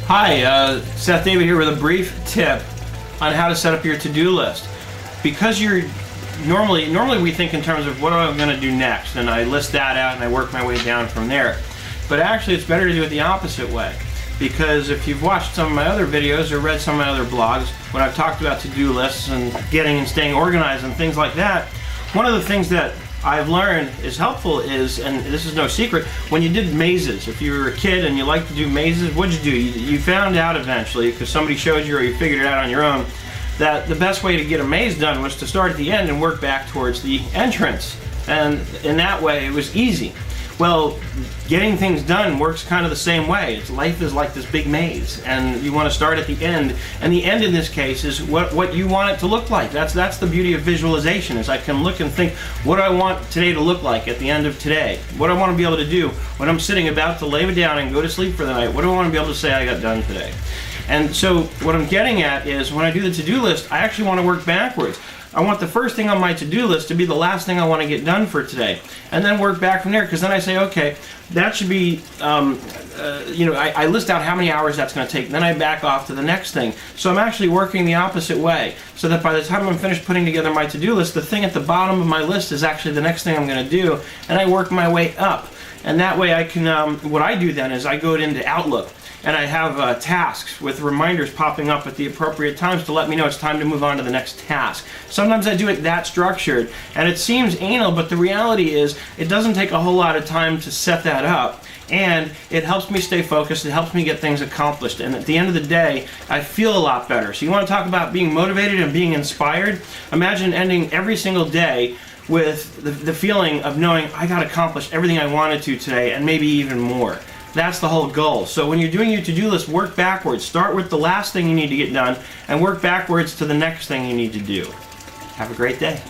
Hi, Seth David here with a brief tip on how to set up your to-do list. Because you're normally we think in terms of what am I going to do next, and I list that out and I work my way down from there. But actually it's better to do it the opposite way, because if you've watched some of my other videos or read some of my other blogs when I've talked about to-do lists and getting and staying organized and things like that, one of the things that I've learned is helpful is, and this is no secret, when you did mazes. If you were a kid and you liked to do mazes, what'd you do? You found out eventually, because somebody showed you or you figured it out on your own, that the best way to get a maze done was to start at the end and work back towards the entrance. And in that way, it was easy. Well, getting things done works kind of the same way. Life is like this big maze, and you want to start at the end. And the end in this case is what you want it to look like. That's the beauty of visualization, is I can look and think, what do I want today to look like at the end of today? What do I want to be able to do when I'm sitting about to lay down and go to sleep for the night? What do I want to be able to say I got done today? And so what I'm getting at is, when I do the to-do list, I actually want to work backwards. I want the first thing on my to-do list to be the last thing I want to get done for today, and then work back from there, because then I say, okay, that should be, I list out how many hours that's going to take, and then I back off to the next thing. So I'm actually working the opposite way, so that by the time I'm finished putting together my to-do list, the thing at the bottom of my list is actually the next thing I'm going to do, and I work my way up. And that way I can, what I do then is I go into Outlook, and I have tasks with reminders popping up at the appropriate times to let me know it's time to move on to the next task. Sometimes I do it that structured, and it seems anal, but the reality is it doesn't take a whole lot of time to set that up, and it helps me stay focused, it helps me get things accomplished, and at the end of the day, I feel a lot better. So you want to talk about being motivated and being inspired? Imagine ending every single day with the feeling of knowing I got accomplished everything I wanted to today, and maybe even more. That's the whole goal. So when you're doing your to-do list, work backwards. Start with the last thing you need to get done and work backwards to the next thing you need to do. Have a great day.